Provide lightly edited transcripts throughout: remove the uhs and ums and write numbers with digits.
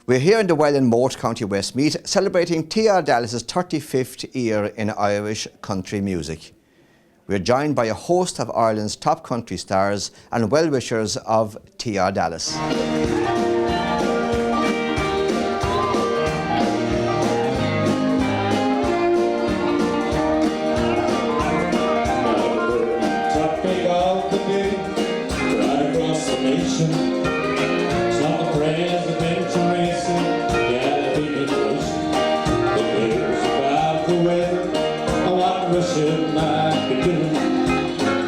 We're here in the Well in Moat, County Westmeath, celebrating T.R. Dallas's 35th year in Irish country music. We're joined by a host of Ireland's top country stars and well-wishers of T.R. Dallas.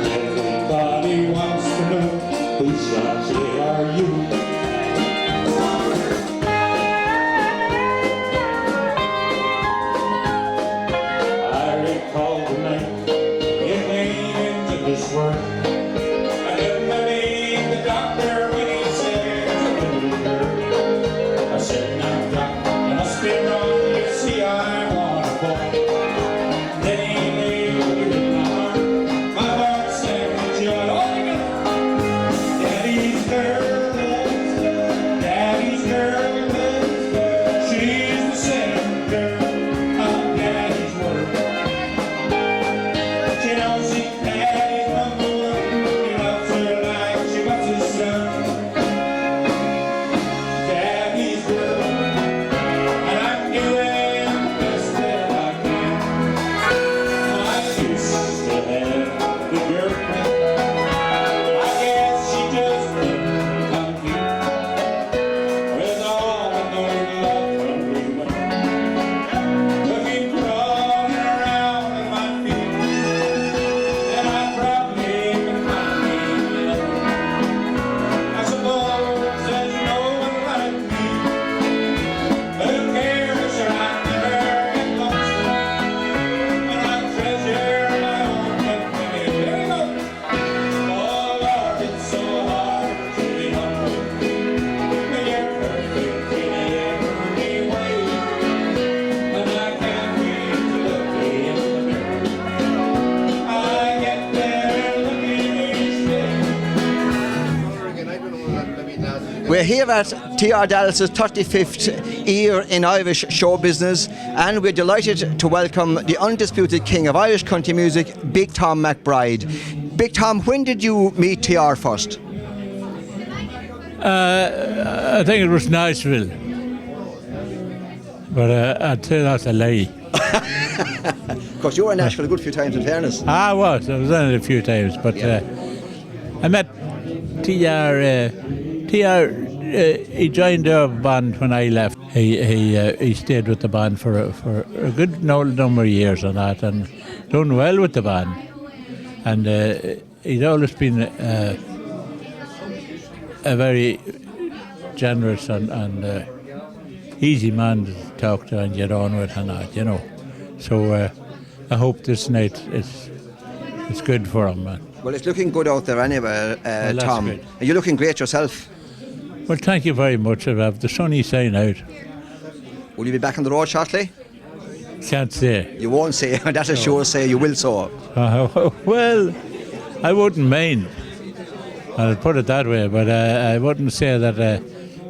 Everybody wants to know whose shot are you? I recall the night you came into this world. I didn't believe the doctor when he said it's a little girl. I said, now doc, I must be wrong. You see, I want a boy. We're here at T.R. Dallas's 35th year in Irish show business, and we're delighted to welcome the undisputed king of Irish country music, Big Tom McBride. Big Tom, when did you meet T.R. first? I think it was Nashville, but I'd say that's a lie. Of course, you were in Nashville a good few times, in fairness. I was in it a few times, but I met T.R. He joined our band when I left. He stayed with the band for a good number of years on that, and done well with the band. And he's always been a very generous and easy man to talk to and get on with and that, you know. So I hope this night it's good for him, man. Well, it's looking good out there anyway, Well, Tom. good. You're looking great yourself. Well, thank you very much. I have the sunny sign out. Will you be back on the road shortly? Can't say. You won't say, that'll sure say you will so. Well, I wouldn't mind. I'll put it that way, but I wouldn't say that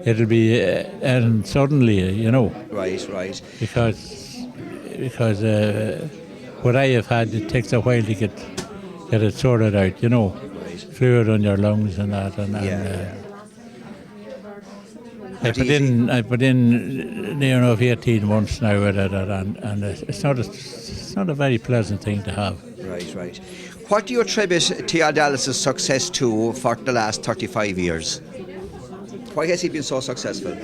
it'll be ending suddenly, you know. Right. Because what I have had, it takes a while to get it sorted out, you know. Right. Fluid on your lungs and that. I put in near enough 18 months now with it, and it's not a very pleasant thing to have. Right. What do you attribute T.R. Dallas's success to for the last 35 years? Why has he been so successful?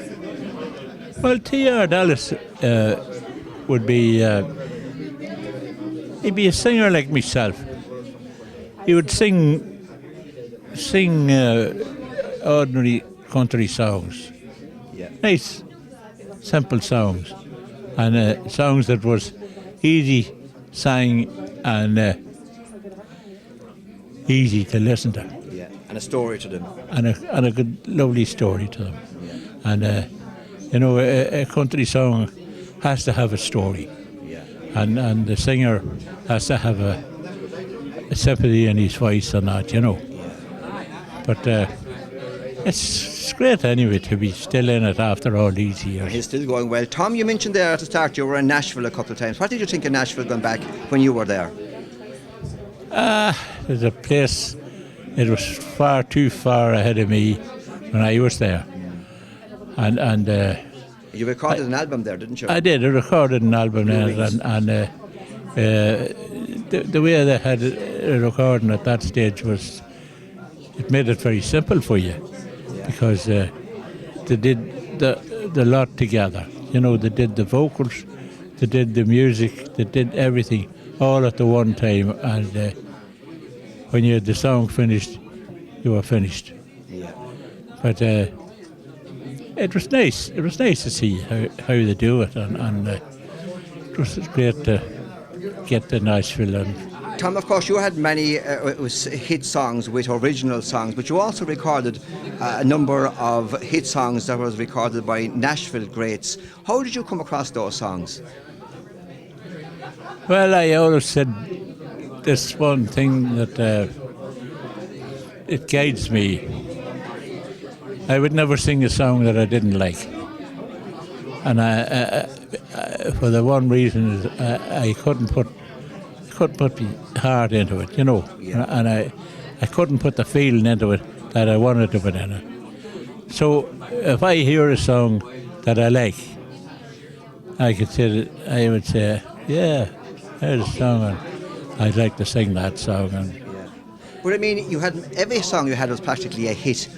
Well, T.R. Dallas would be he'd be a singer like myself. He would sing ordinary country songs. Yeah. Nice, simple songs, and songs that was easy sang and easy to listen to. Yeah, and a story to them. And a good, lovely story to them. Yeah. And you know, a country song has to have a story. Yeah. And the singer has to have a sympathy in his voice and that, you know. Yeah. But It's great anyway to be still in it after all these years. It's still going well. Tom, you mentioned there at the start you were in Nashville a couple of times. What did you think of Nashville going back when you were there? There's a place, it was far too far ahead of me when I was there. And You recorded an album there, didn't you? I did. I recorded an album there, and the way they had a recording at that stage was, it made it very simple for you, because they did the lot together. You know, they did the vocals, they did the music, they did everything all at the one time, and when you had the song finished, you were finished. Yeah. But it was nice. It was nice to see how they do it, and it was great to get to Nashville. And Tom, of course, you had many hit songs with original songs, but you also recorded a number of hit songs that was recorded by Nashville greats. How did you come across those songs? well, I always said this one thing that it guides me. I would never sing a song that I didn't like, and I for the one reason is I couldn't put my heart into it, you know, and I couldn't put the feeling into it that I wanted to put in it. So if I hear a song that I like, I would say, yeah, there's a song, and I'd like to sing that song. And But I mean, you had every song you had was practically a hit.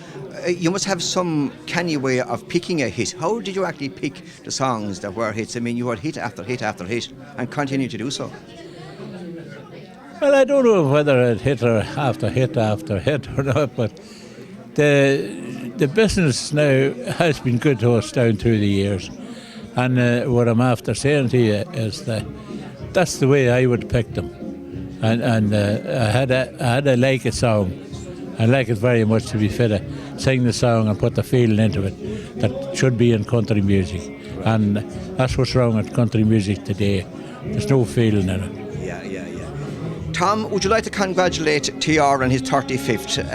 You must have some canny way of picking a hit. How did you actually pick the songs that were hits? I mean, you had hit after hit after hit, and continue to do so. well, I don't know whether it hit after hit or not, but the business now has been good to us down through the years. And what I'm after saying to you is that that's the way I would pick them. And I had to like a song. I like it very much to be fit to sing the song and put the feeling into it that should be in country music. And that's what's wrong with country music today. There's no feeling in it. Tom, would you like to congratulate TR on his 35th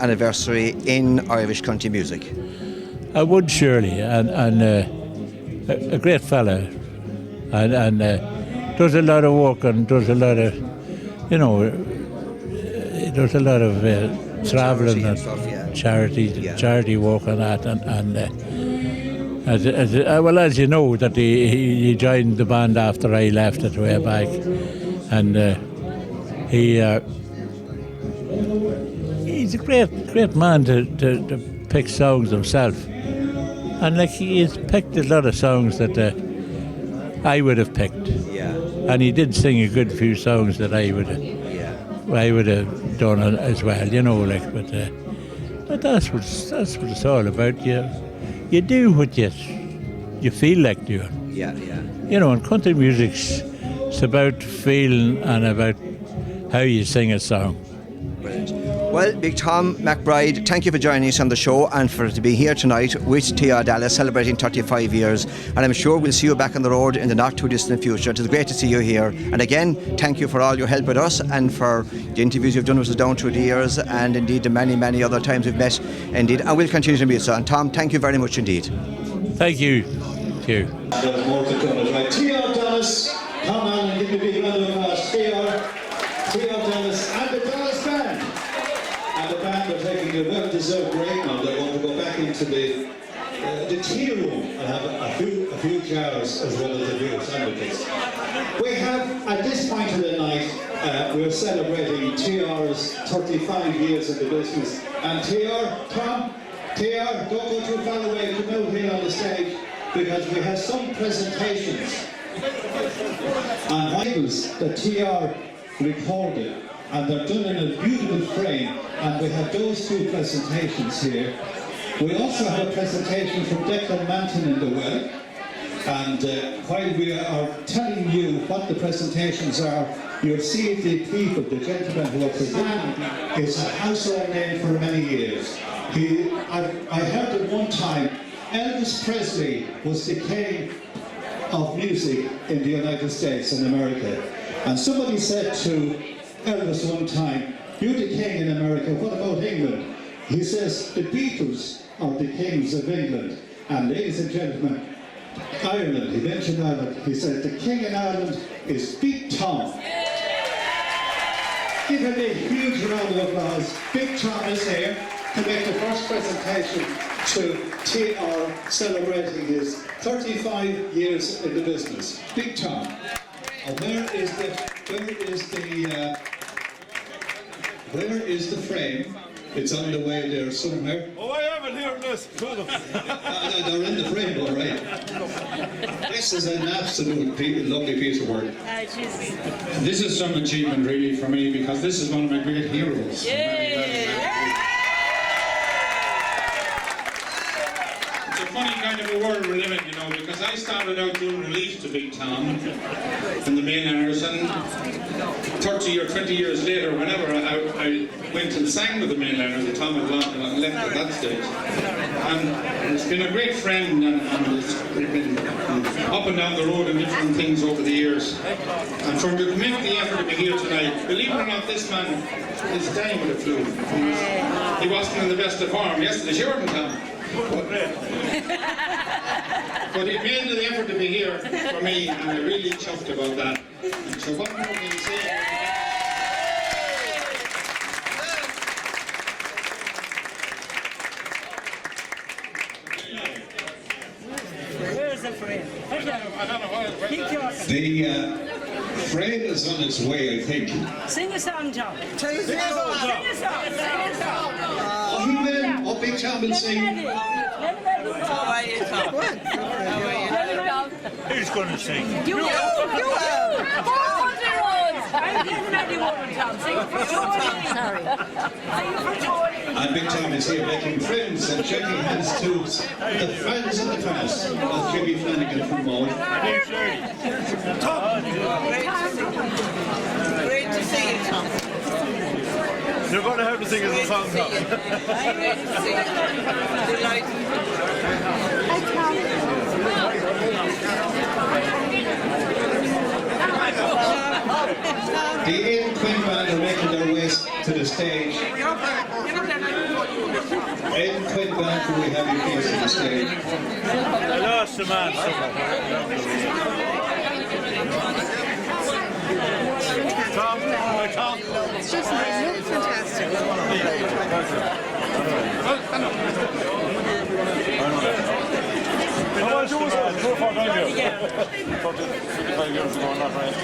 anniversary in Irish country music? I would surely, and a great fella, and does a lot of work and does a lot of, you know, does a lot of travelling and stuff, charity work and that, and as you know, that he joined the band after I left it way back, and he's a great man to pick songs himself, and like he's picked a lot of songs that I would have picked, and he did sing a good few songs that I would have done as well, you know, like, but that's what it's all about. You do what you feel like doing. You know, and country music's it's about feeling and about how you sing a song. Brilliant. Well, Big Tom McBride, thank you for joining us on the show and for to be here tonight with TR Dallas celebrating 35 years. And I'm sure we'll see you back on the road in the not too distant future. It is great to see you here. And again, thank you for all your help with us and for the interviews you've done with us down through the years, and indeed the many, many other times we've met. Indeed, and we'll continue to meet so. And Tom, thank you very much indeed. Thank you. Thank you. There's more to come. Right, TR Dallas, come on and give me a big round of applause. TR Dallas and the Dallas Band. And the band are taking a well-deserved break now. They're going to go back into the tea room and have a few jars as well as a few sandwiches. We have, at this point of the night, we're celebrating TR's 35 years in the business. And TR, don't go too far away, come out here on the stage, because we have some presentations on vinyls that TR recorded, and they're done in a beautiful frame, and we have those two presentations here. We also have a presentation from Declan Manton in the well, and while we are telling you what the presentations are, you'll see the people, the gentleman who are presenting, is a household name for many years. I heard at one time, Elvis Presley was the king of music in the United States and America. And somebody said to Elvis one time, "You're the king in America, what about England?" He says the Beatles are the kings of England, and ladies and gentlemen, Ireland. He mentioned Ireland. He said the king in Ireland is Big Tom. Give him a huge round of applause. Big Tom is here to make the first presentation to TR, celebrating his 35 years in the business. Big Tom. Where is the frame? It's on the way there somewhere. Oh, I haven't heard this. They're in the frame, all right. This is an absolute lovely piece of work. This is some achievement really for me, because this is one of my great heroes. It's a funny kind of a world we're living, you know, because I started out doing relief to Big Tom in the main hours, and 30 or 20 years later, whenever I went and sang with the mainliners, the Tom had left at that stage. And it's been a great friend, and we've been up and down the road in different things over the years. And for him to make the effort to be here tonight, believe it or not, this man is dying with a flu. He wasn't in the best of form yesterday, sure, Tom. But he made the effort to be here for me, and I'm really chuffed about that. So what more can you say? Where's the frame? The frame is on its way, I think. Sing a song, John. Sing a song. Oh, he will. Oh, Big Tom will sing. Who's going to sing? You. 400 roads. I'm getting ready one, Tom. Sing for Tony. Sorry. Sing for Tony. And Big Tom is here making friends and shaking hands to the friends of the past of Jimmy Flanagan from Mold. Great to see you, Tom. You're going to have to sing us a song, Tom. I'm ready to see you. Delighted. The Aiden Quinn Band are making their way to the stage. Aiden Quinn Band, can we have you please to the stage? I lost the man Tom, Tom. It's just they look fantastic. How much was that? 4 or 5 years. 35 years ago, not right.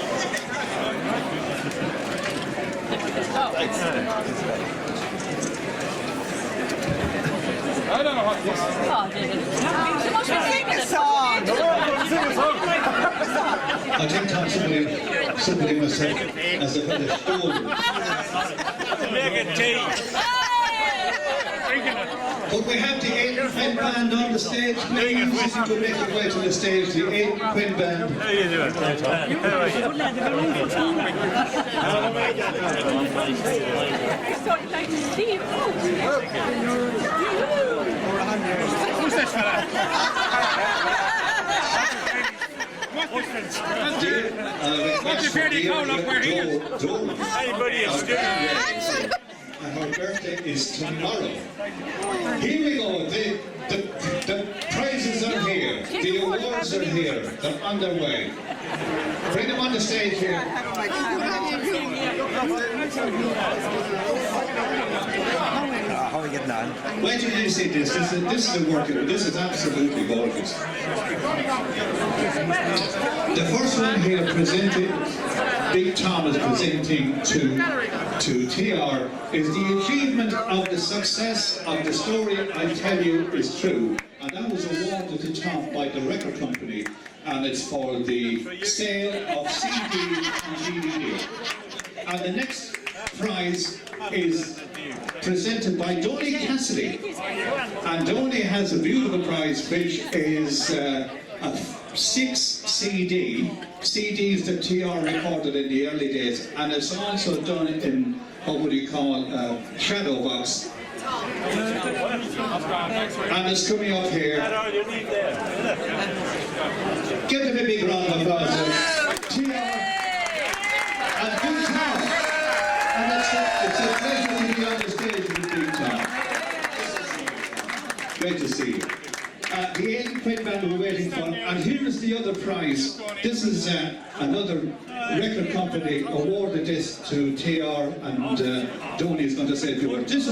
I don't know what this is. Sing a song. I think Tom, somebody must have as a kind of shoulder. Making tea. But we have the Aiden Quinn Band on the stage. Please, if you could make your way to the stage, the Aiden Quinn Band. How are you doing? How are you? Who's this fella? What's your fairly call up where he is? Anybody is And her birthday is tomorrow. Here we go. The prizes are here. The awards are here. They're on their way. Bring them on the stage here. How are we getting on? Wait till you see this. This is a work. This is absolutely gorgeous. The first one here presented, Big Tom is presenting to TR, is the achievement of the success of the story I tell you is true. And that was awarded to Tom by the record company, and it's for the sale of CD and DVD. And the next prize is presented by Donny Cassidy. And Donny has a beautiful prize, which is a 6 CDs that TR recorded in the early days, and it's also done in what would you call shadow box. And it's coming up here. Give them a big round of applause. TR and Big Tom. And it's a pleasure to be on the stage with Big Tom. Great to see you. The 80 quid band we're waiting for, and here is the other prize. This is another record company awarded this to TR, and Donny is going to say a few words. These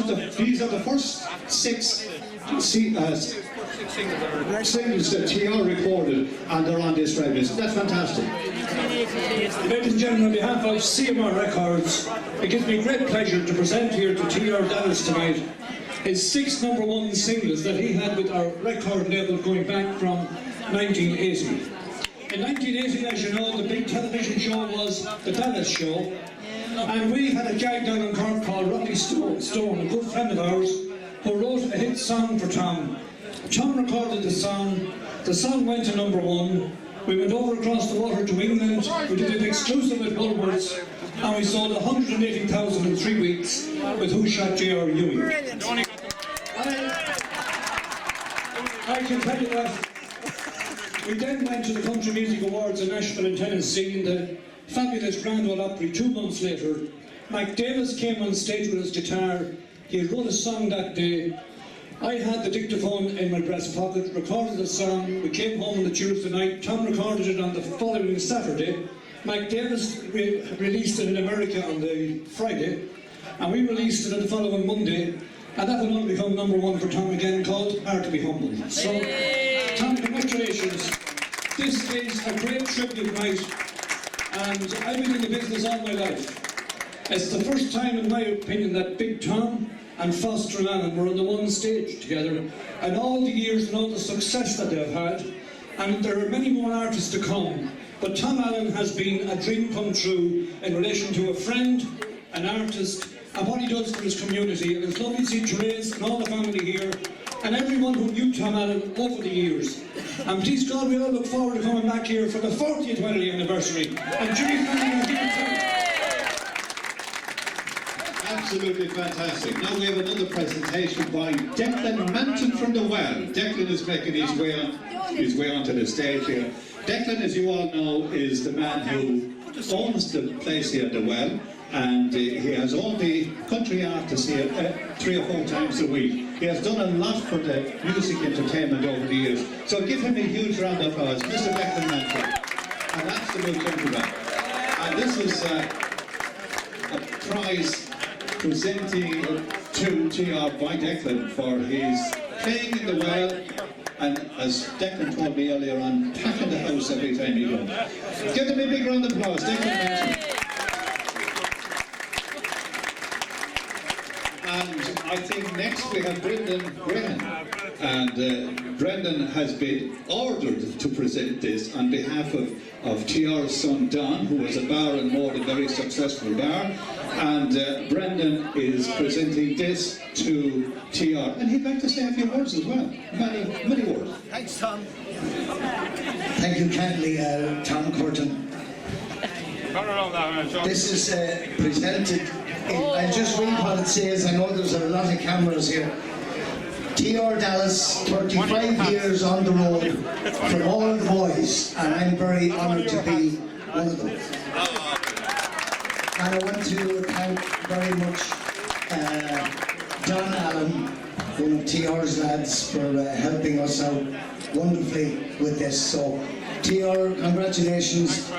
are the first six singles that TR recorded, and they're on this record. Isn't that fantastic? Ladies and gentlemen, on behalf of CMR Records, it gives me great pleasure to present here to TR Dallas tonight his 6 #1 singles that he had with our record label going back from 1980. In 1980, as you know, the big television show was The Dallas Show, and we had a guy down in Cork called Rocky Stone, a good friend of ours, who wrote a hit song for Tom. Tom recorded the song went to #1. We went over across the water to England, we did an exclusive with Woolworths, and we sold 180,000 in 3 weeks with Who Shot J.R. Ewing. I can tell you that we then went to the Country Music Awards in Nashville in Tennessee in the fabulous Grand Ole Opry 2 months later. Mike Davis came on stage with his guitar. He wrote a song that day. I had the dictaphone in my breast pocket, recorded the song. We came home on the Tuesday night. Tom recorded it on the following Saturday. Mike Davis released it in America on the Friday, and we released it on the following Monday, and that went on to become #1 for Tom again, called Hard to Be Humble. So, Tom, congratulations. This is a great tribute night, and I've been in the business all my life. It's the first time, in my opinion, that Big Tom and Foster and Allen were on the one stage together, and all the years and all the success that they've had, and there are many more artists to come, but Tom Allen has been a dream come true in relation to a friend, an artist, and what he does for his community. And it's lovely to see Therese and all the family here, and everyone who knew Tom Allen over the years. And please God, we all look forward to coming back here for the 40th wedding anniversary. And Jimmy's family will give it. Absolutely fantastic. Now we have another presentation by Declan Manton from the Well. Declan is making his way onto the stage here. Declan, as you all know, is the man who owns the place here at the Well, and he has all the country artists here 3 or 4 times a week. He has done a lot for the music entertainment over the years. So give him a huge round of applause, Mr. Declan Manton, an absolute gentleman. And this is a prize presenting to TR by Declan for his playing in the Well, and as Declan told me earlier on, packing the house every time he goes. Give them a big round of applause, Declan Manton. And I think next we have Brendan Graham, and Brendan has been ordered to present this on behalf of TR's son Don, who was a bar and more, a very successful bar, and Brendan is presenting this to TR, and he'd like to say a few words as well, many words. Thanks, Tom. Thank you kindly, Tom Curtin. This is presented, I'll just read what it says. I know there's a lot of cameras here. TR Dallas, 35 years on the road from all the boys, and I'm very honoured to be one of them. And I want to thank very much Don Allen, one of TR's lads, for helping us out wonderfully with this. So, TR, congratulations.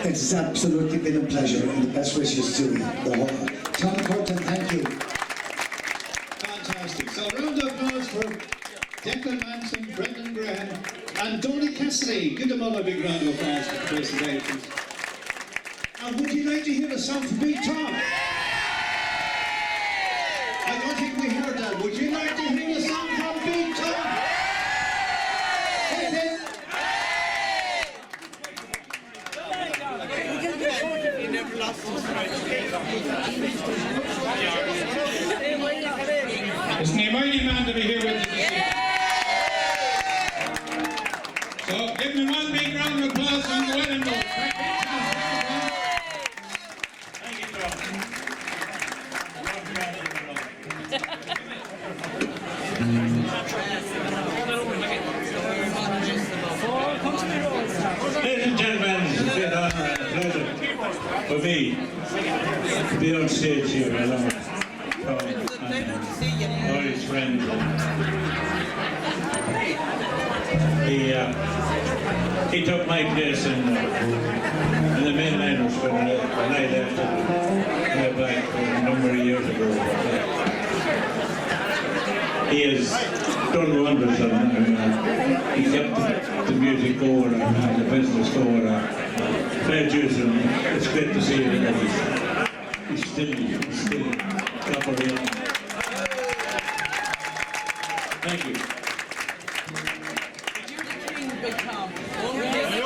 It's absolutely been a pleasure, and the best wishes to you. Tom Curtin, thank you. Fantastic. So round of applause for Declan Manson, Brendan Graham, and Donny Cassidy. Give them all a big round of applause for the presentations. And would you like to hear a song from Big Tom? I don't think we heard that. Would you like to hear a song from Big Tom? Hit it. Isn't he a mighty man to be here with you? So give me one big round of applause on the wedding boat. Thank you, Tom. Ladies and gentlemen, it's a great honour and a pleasure for me to be on stage here along with Tom and all his friends. He took my place in the mainlanders when I left back a number of years ago. He has done wonders and he kept the music going and the business going. Fair dues, and it's great to see that he's still operating. Thank you. You're the king, Big Tom. Let's go.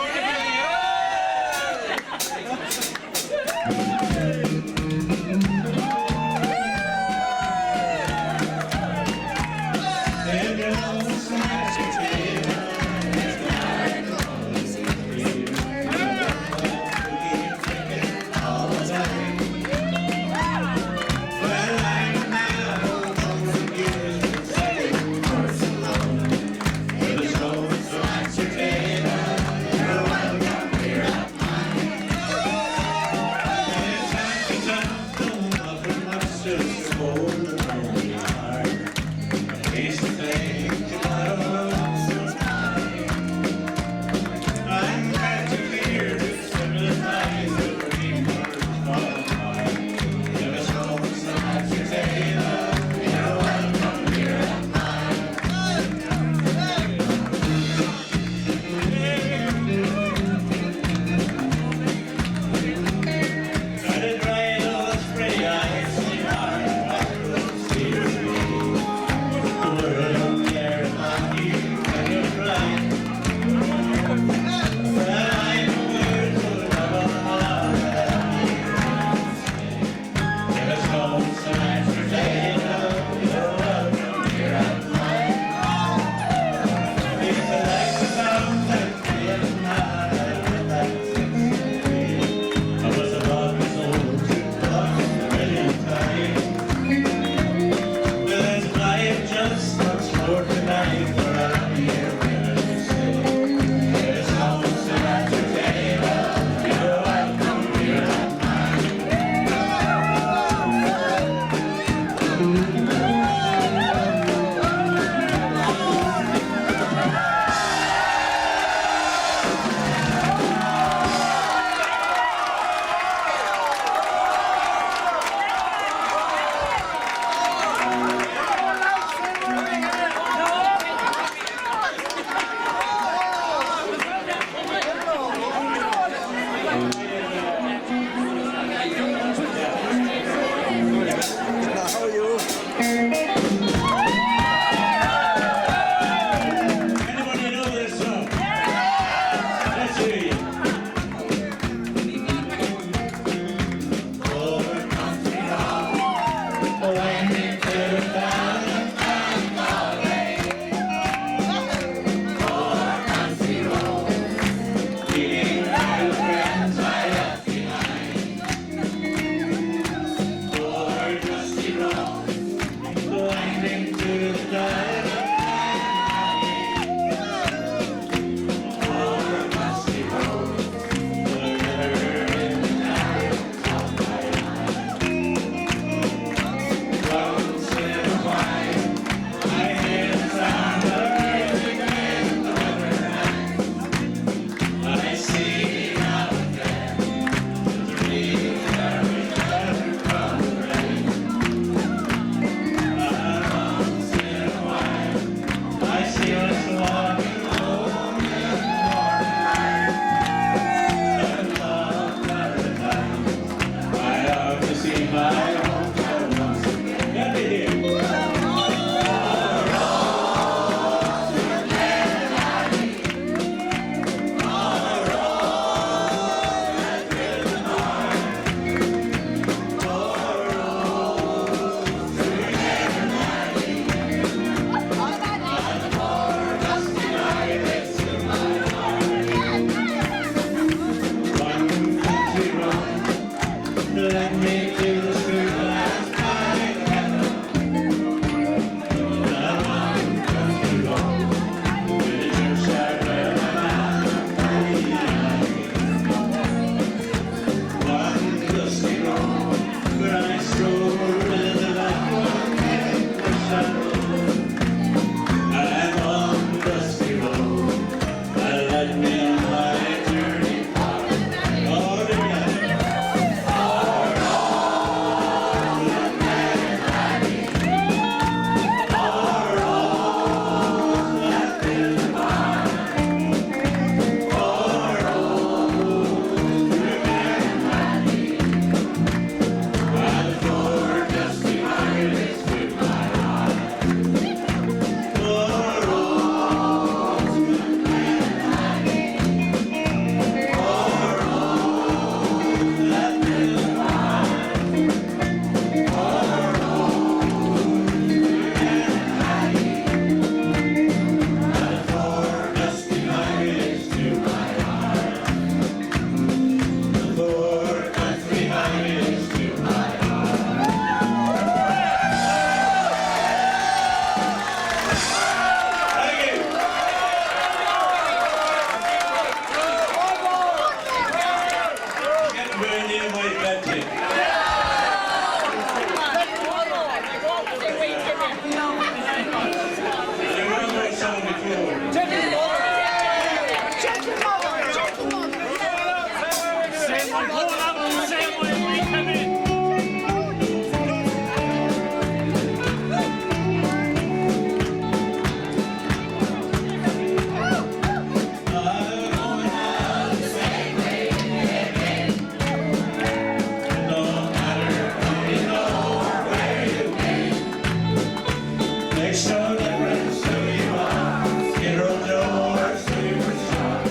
Makes no difference who you are. In road or superstar.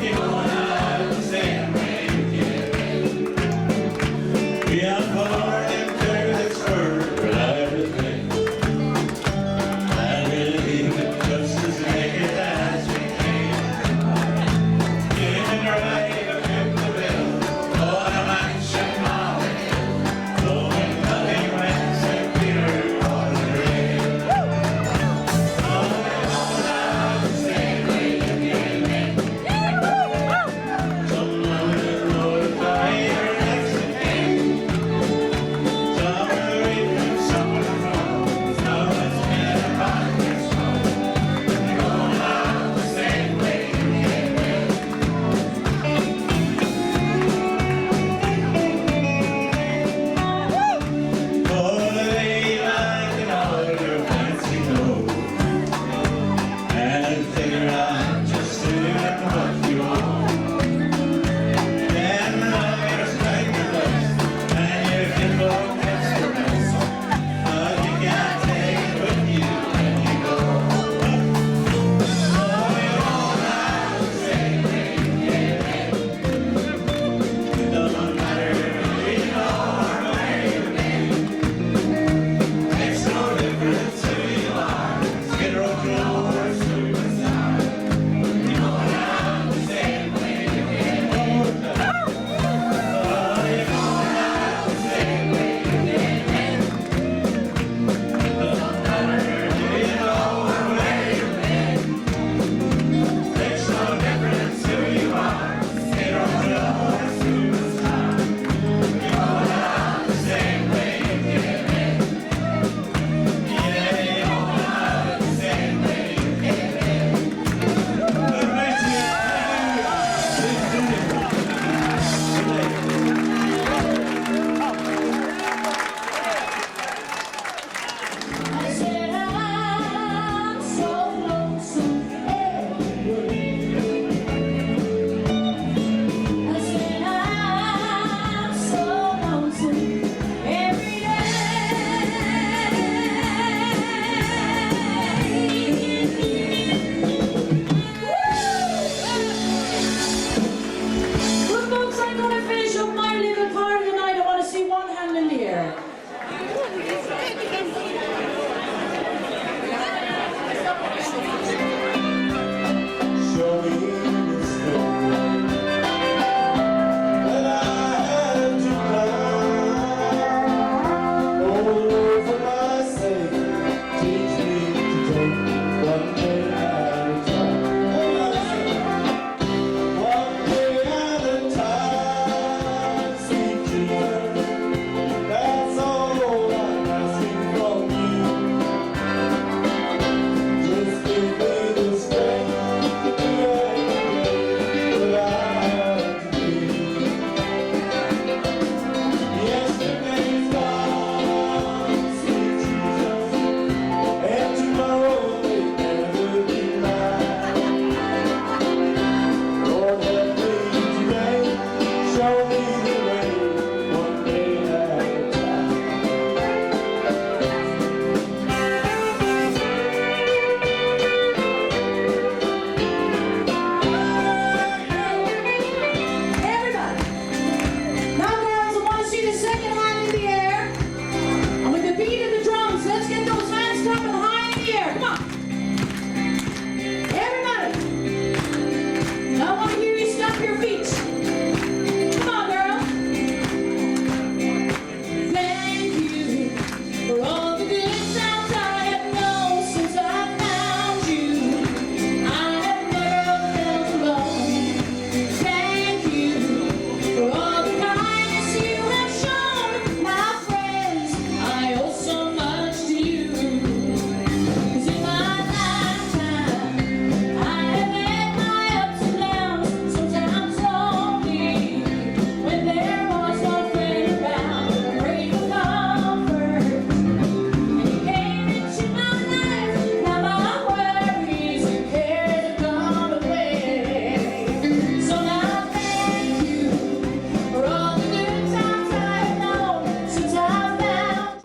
You wanna have the same way you can. We are born into this world where life is made. I believe it just as naked as we came. Living right up in the middle, on a mansion mountain, blowing nothing when St. Peter was rain.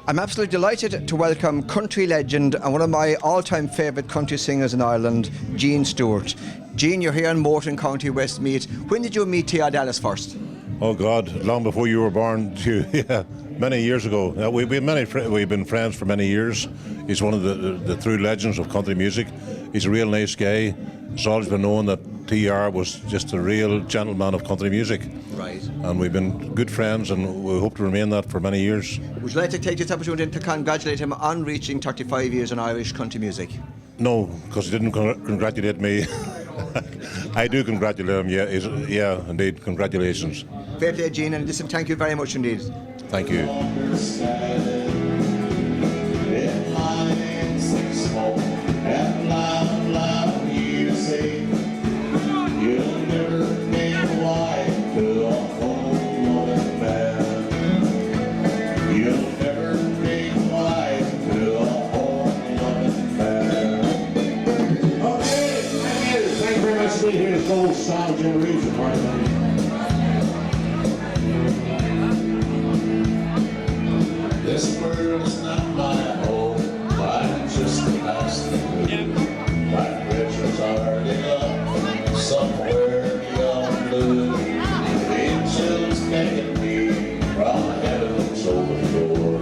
I'm absolutely delighted to welcome country legend and one of my all-time favourite country singers in Ireland, Gene Stewart. Gene, you're here in Morton, County Westmeath. When did you meet T.R. Dallas first? Oh God, long before you were born, too. Yeah, many years ago. We've been friends for many years. He's one of the true legends of country music. He's a real nice guy. It's always been known that T.R. was just a real gentleman of country music. Right. And we've been good friends, and we hope to remain that for many years. Would you like to take this opportunity to congratulate him on reaching 35 years in Irish country music? No, because he didn't congratulate me. I do congratulate him, yeah, indeed, congratulations. Fair play, Gene, and listen, thank you very much indeed. Thank you. Here's Gold Star Generation right now. This world is not my home, I'm just a passenger. My treasures are dug up somewhere beyond blue. The angels beckon me from heaven's open door,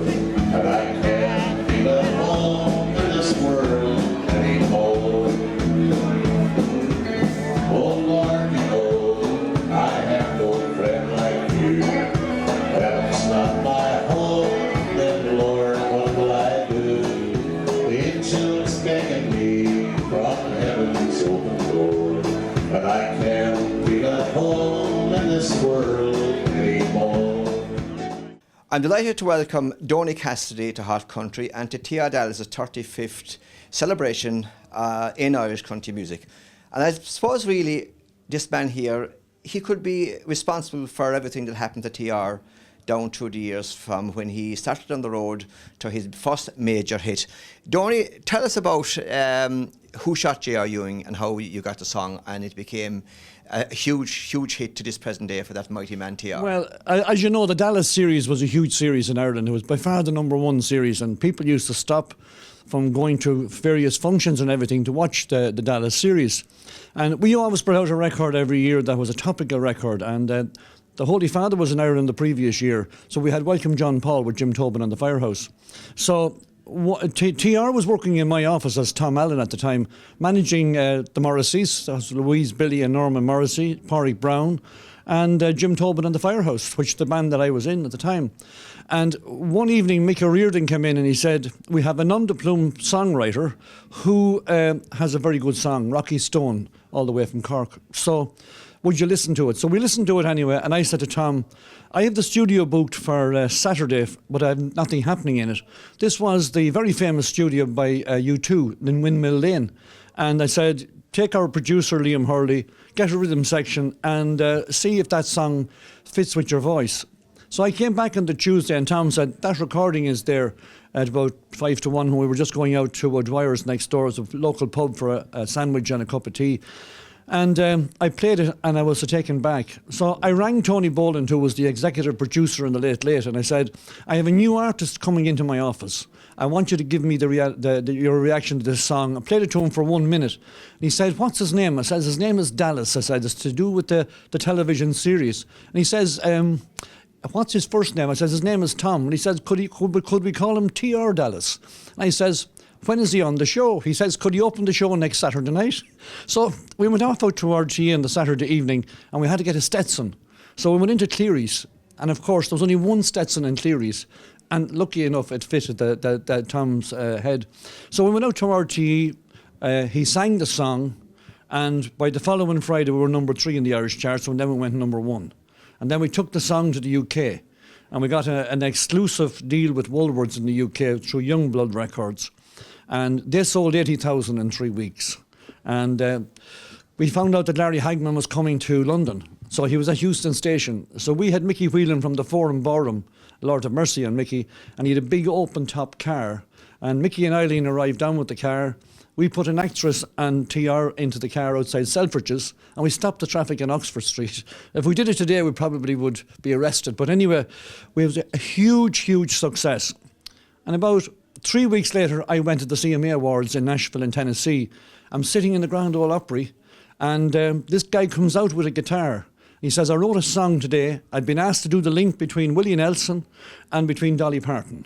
and I can't feel at home in this world anymore. Oh Lord, you know, I have no friend like you. Heaven's not my home, then Lord, what will I do? The angels beckon me from heaven's open door, but I can't feel at home in this world anymore. I'm delighted to welcome Donny Cassidy to Hot Country and to T.R. Dallas' 35th celebration in Irish country music. And I suppose really this man here, he could be responsible for everything that happened to T.R. down through the years from when he started on the road to his first major hit. Donny, tell us about Who Shot J.R. Ewing and how you got the song and it became a huge hit to this present day for that mighty man T.R. Well, as you know, the Dallas series was a huge series in Ireland. It was by far the #1 series, and people used to stop from going to various functions and everything to watch the Dallas series. And we always put out a record every year that was a topical record, and the Holy Father was in Ireland the previous year, so we had Welcome John Paul with Jim Tobin on the Firehouse. So T.R. was working in my office as Tom Allen at the time, managing the Morrisseys. That was Louise, Billy and Norman Morrissey, Pádraig Brown, and Jim Tobin and the Firehouse, which the band that I was in at the time. And one evening, Mick O'Riordan came in and he said, we have an undiplomed songwriter who has a very good song, Rocky Stone, all the way from Cork. So would you listen to it? So we listened to it anyway, and I said to Tom, I have the studio booked for Saturday, but I have nothing happening in it. This was the very famous studio by U2 in Windmill Lane. And I said, take our producer, Liam Hurley, get a rhythm section and see if that song fits with your voice. So I came back on the Tuesday and Tom said, that recording is there at about 5 to 1 when we were just going out to Dwyer's next door. It's a local pub for a sandwich and a cup of tea. And I played it and I was taken back. So I rang Tony Boland, who was the executive producer in the Late Late, and I said, I have a new artist coming into my office. I want you to give me your reaction to this song. I played it to him for 1 minute. And he said, what's his name? I said, his name is Dallas. I said, it's to do with the television series. And he says, what's his first name? I said, his name is Tom. And he says, could we call him T.R. Dallas? And I says, when is he on the show? He says, could he open the show next Saturday night? So we went off out to RTE on the Saturday evening and we had to get a Stetson. So we went into Cleary's. And of course, there was only one Stetson in Cleary's. And lucky enough, it fitted Tom's head. So we went out to RTE. He sang the song. And by the following Friday, we were #3 in the Irish charts. And then we went #1. And then we took the song to the UK. And we got an exclusive deal with Woolworths in the UK through Youngblood Records. And they sold 80,000 in 3 weeks. And we found out that Larry Hagman was coming to London. So he was at Euston Station. So we had Mickey Whelan from the Forum Ballroom, Lord have mercy on Mickey, and he had a big open top car. And Mickey and Eileen arrived down with the car. We put an actress and TR into the car outside Selfridges, and we stopped the traffic on Oxford Street. If we did it today, we probably would be arrested. But anyway, we had a huge, huge success. And about 3 weeks later, I went to the CMA Awards in Nashville in Tennessee. I'm sitting in the Grand Ole Opry, and this guy comes out with a guitar. He says, I wrote a song today. I'd been asked to do the link between Willie Nelson and between Dolly Parton.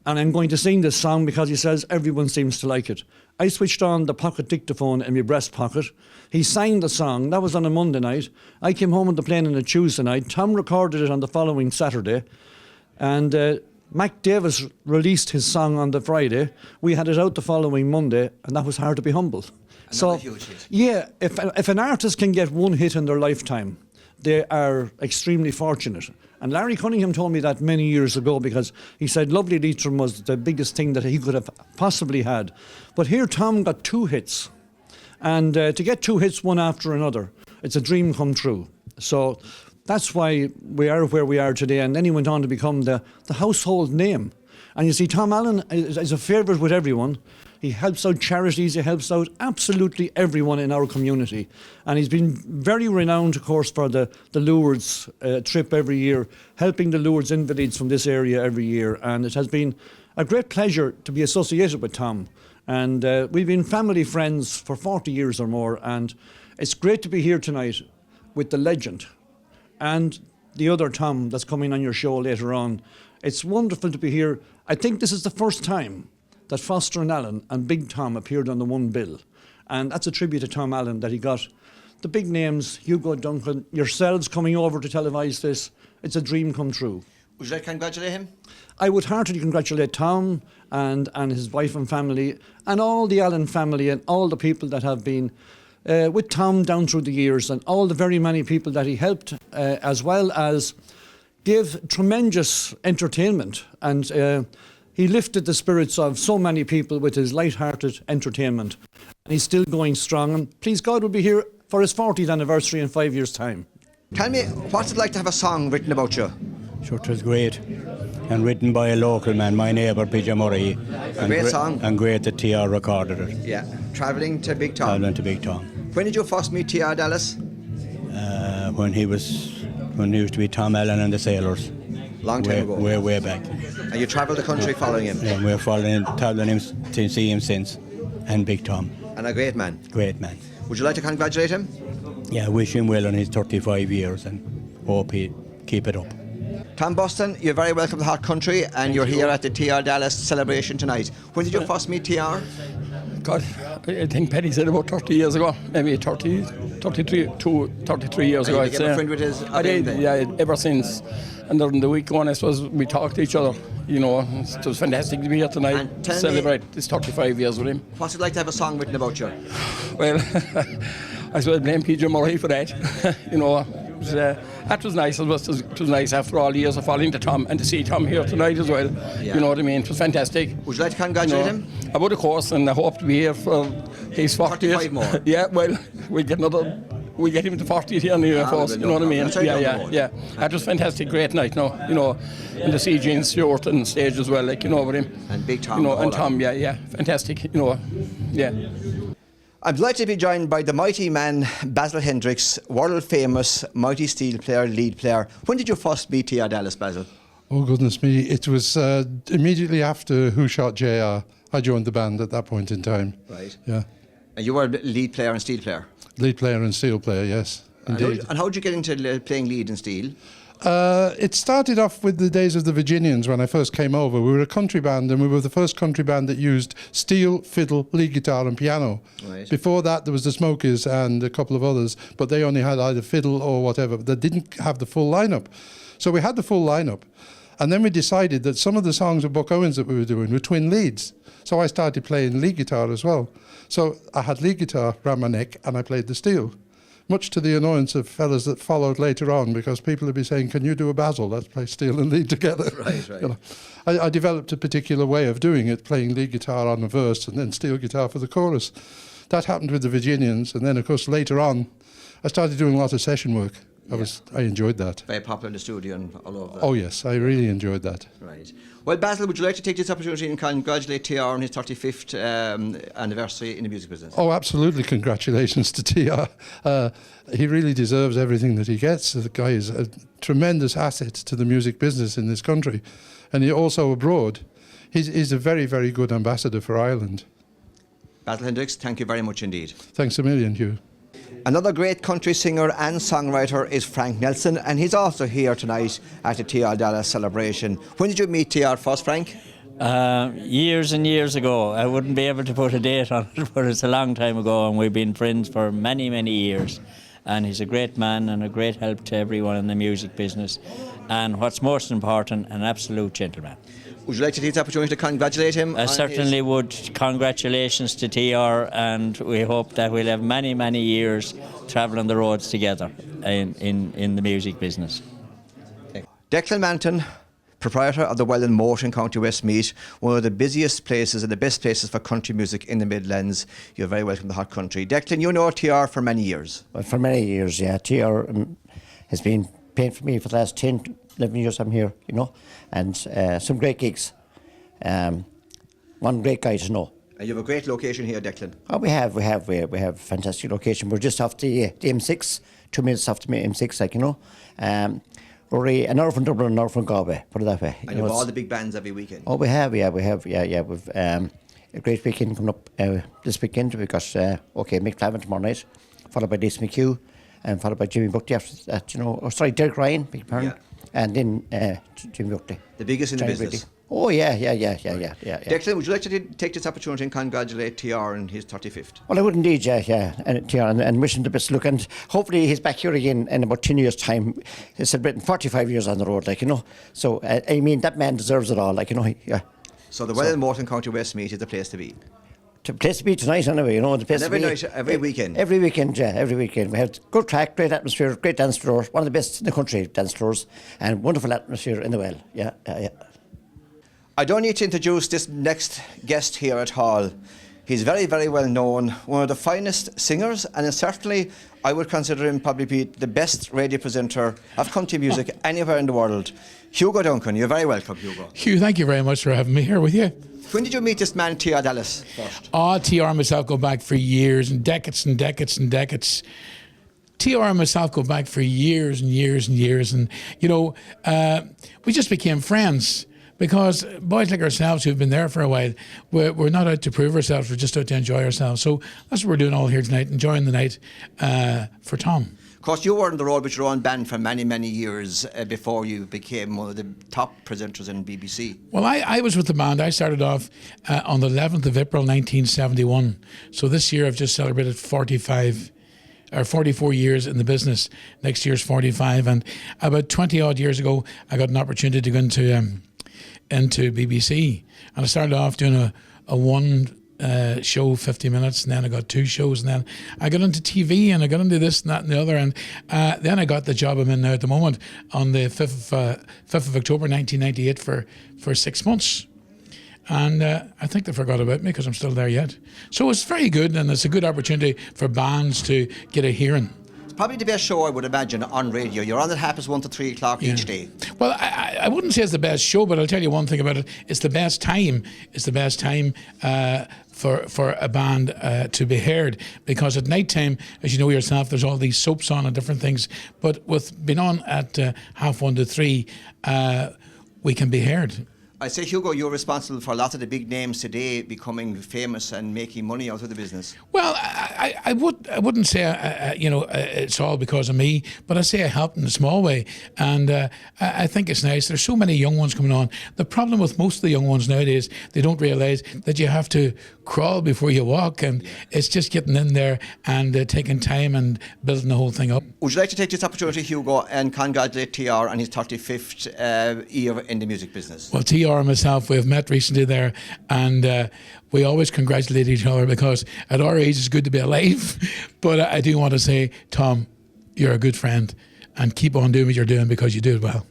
And I'm going to sing this song because he says everyone seems to like it. I switched on the pocket dictaphone in my breast pocket. He sang the song. That was on a Monday night. I came home on the plane on a Tuesday night. Tom recorded it on the following Saturday. And Mac Davis released his song on the Friday. We had it out the following Monday, and that was Hard to Be Humble. Another huge hit. Yeah, if an artist can get one hit in their lifetime, they are extremely fortunate. And Larry Cunningham told me that many years ago, because he said Lovely Leitrim was the biggest thing that he could have possibly had. But here Tom got 2 hits. And to get 2 hits one after another, it's a dream come true. So that's why we are where we are today. And then he went on to become the household name. And you see, Tom Allen is a favourite with everyone. He helps out charities, he helps out absolutely everyone in our community. And he's been very renowned, of course, for the Lourdes trip every year, helping the Lourdes invalids from this area every year. And it has been a great pleasure to be associated with Tom. And we've been family friends for 40 years or more. And it's great to be here tonight with the legend and the other Tom that's coming on your show later on. It's wonderful to be here. I think this is the first time that Foster and Allen and Big Tom appeared on the one bill. And that's a tribute to Tom Allen, that he got the big names, Hugo Duncan, yourselves coming over to televise this. It's a dream come true. Would you like to congratulate him? I would heartily congratulate Tom and his wife and family, and all the Allen family and all the people that have been with Tom down through the years, and all the very many people that he helped, as well as give tremendous entertainment. And he lifted the spirits of so many people with his light-hearted entertainment. And he's still going strong. And please God will be here for his 40th anniversary in 5 years' time. Tell me, what's it like to have a song written about you? Sure, it was great. And written by a local man, my neighbour, PJ Murray. A great song. And great that TR recorded it. Yeah, Travelling to Big Tom. Travelling to Big Tom. When did you first meet TR Dallas? When he used to be Tom Allen and the Sailors. Long time ago. Way back. And you travelled the country following him? Yeah, we're travelling him to see him since. And Big Tom. And a great man? Great man. Would you like to congratulate him? Yeah, wish him well on his 35 years and hope he keep it up. Tom Buston, you're very welcome to Hot Country, and you're here at the TR Dallas celebration tonight. When did you first meet TR? God, I think Penny said about 30 years ago, maybe 33 years ago. You became a friend with his I did, yeah, ever since. And during the week one, I suppose we talked to each other. You know, it was fantastic to be here tonight to celebrate this 35 years with him. What's it like to have a song written about you? Well, I suppose I blame PJ Murray for that. You know, that was nice. It was nice after all the years of following to Tom, and to see Tom here tonight as well. Yeah. You know what I mean? It was fantastic. Would you like to congratulate him? I would, of course, and I hope to be here for his 40th. 35 more. Yeah, well, we get him to 40th here anyway first. You know what I mean? Yeah. That was fantastic, great night. No, you know, and to see Gene Stewart on stage as well, like, you know, with him. And Big Tom. You know, and Tom, yeah, fantastic. You know, yeah. I'm delighted to be joined by the mighty man Basil Hendricks, world famous mighty steel player, lead player. When did you first meet TR Dallas, Basil? Oh goodness me, it was immediately after Who Shot JR. I joined the band at that point in time. Right. Yeah. And you were a lead player and steel player? Lead player and steel player, yes, indeed. And how did you get into playing lead and steel? It started off with the days of the Virginians when I first came over. We were a country band, and we were the first country band that used steel, fiddle, lead guitar and piano. Right. Before that there was the Smokies and a couple of others, but they only had either fiddle or whatever. They didn't have the full lineup. So we had the full lineup, and then we decided that some of the songs of Buck Owens that we were doing were twin leads. So I started playing lead guitar as well. So I had lead guitar around my neck and I played the steel. Much to the annoyance of fellas that followed later on, because people would be saying, can you do a Basil? Let's play steel and lead together. Right. You know, I developed a particular way of doing it, playing lead guitar on the verse and then steel guitar for the chorus. That happened with the Virginians, and then of course later on I started doing a lot of session work. I enjoyed that. Very popular in the studio and all over. Oh yes, I really enjoyed that. Right. Well, Basil, would you like to take this opportunity and congratulate TR on his 35th anniversary in the music business? Oh, absolutely. Congratulations to TR. He really deserves everything that he gets. The guy is a tremendous asset to the music business in this country. And he also abroad. he's a very, very good ambassador for Ireland. Basil Hendricks, thank you very much indeed. Thanks a million, Hugh. Another great country singer and songwriter is Frank Nelson, and he's also here tonight at the TR Dallas celebration. When did you meet TR first, Frank? Years and years ago. I wouldn't be able to put a date on it, but it's a long time ago, and we've been friends for many, many years. And he's a great man and a great help to everyone in the music business. And what's most important, an absolute gentleman. Would you like to take this opportunity to congratulate him? I certainly would. Congratulations to TR, and we hope that we'll have many, many years travelling the roads together in the music business. Declan Manton, proprietor of the Well in Moore in County Westmeath, one of the busiest places and the best places for country music in the Midlands. You're very welcome to the hot country. Declan, you know TR for many years. Well, for many years, yeah. TR has been playing for me for the last 10, 11 years I'm here, you know, and some great gigs. One great guy to know. And you have a great location here, Declan. Oh, we have fantastic location. We're just off the M6, 2 minutes off the M6, like, you know. We're an hour from Dublin, an hour from Galway, put it that way. And you have all the big bands every weekend. Oh, we have. We've a great weekend coming up this weekend. We've got Mick Flavin tomorrow night, followed by Lisa McHugh, and followed by Jimmy Buckley after that, you know. Oh, sorry, Derek Ryan, big pardon. And then Jimmy Buckley. The biggest in the business. Brady. Oh, yeah. Declan, would you like to take this opportunity and congratulate TR on his 35th? Well, I would indeed, yeah. And TR, and wish him the best luck. And hopefully he's back here again in about 10 years' time. He's celebrating 45 years on the road, like, you know. So, I mean, that man deserves it all, like, you know. Yeah. So the Well in Moore in County Westmeath is the place to be? The place to be tonight, anyway, you know. The place and every to be, night, every weekend? Every weekend, yeah, every weekend. We have good track, great atmosphere, great dance floor, one of the best in the country, dance floors, and wonderful atmosphere in the Well, yeah. I don't need to introduce this next guest here at Hall. He's very, very well known, one of the finest singers, and certainly I would consider him probably be the best radio presenter of country music anywhere in the world. Hugo Duncan, you're very welcome, Hugo. Hugh, thank you very much for having me here with you. When did you meet this man, TR Dallas, first? TR and myself go back for years and decades and decades and decades. TR and myself go back for years and years and years, and, you know, we just became friends. Because boys like ourselves who've been there for a while, we're not out to prove ourselves, we're just out to enjoy ourselves. So that's what we're doing all here tonight, enjoying the night for Tom. Of course, you were on the road with your own band for many, many years before you became one of the top presenters in BBC. Well, I was with the band. I started off on the 11th of April 1971. So this year I've just celebrated 44 years in the business. Next year's 45. And about 20 odd years ago, I got an opportunity to go into BBC, and I started off doing a one show, 50 minutes, and then I got 2 shows, and then I got into TV, and I got into this and that and the other, and then I got the job I'm in now at the moment on the 5th of October 1998 for 6 months. And I think they forgot about me because I'm still there yet. So it's very good, and it's a good opportunity for bands to get a hearing. Probably the best show, I would imagine, on radio. You're on at 1:30 to 3 o'clock each day. Well, I wouldn't say it's the best show, but I'll tell you one thing about it. It's the best time. It's the best time for a band to be heard, because at night time, as you know yourself, there's all these soaps on and different things. But with being on at 1:30 to 3, we can be heard. I say, Hugo, you're responsible for a lot of the big names today becoming famous and making money out of the business. Well, I wouldn't say it's all because of me, but I say I helped in a small way, and I think it's nice. There's so many young ones coming on. The problem with most of the young ones nowadays, they don't realise that you have to crawl before you walk, and it's just getting in there and taking time and building the whole thing up. Would you like to take this opportunity, Hugo, and congratulate TR on his 35th year in the music business? Well, TR and myself, we have met recently there, and we always congratulate each other, because at our age it's good to be alive. But I do want to say, Tom, you're a good friend, and keep on doing what you're doing, because you do it well.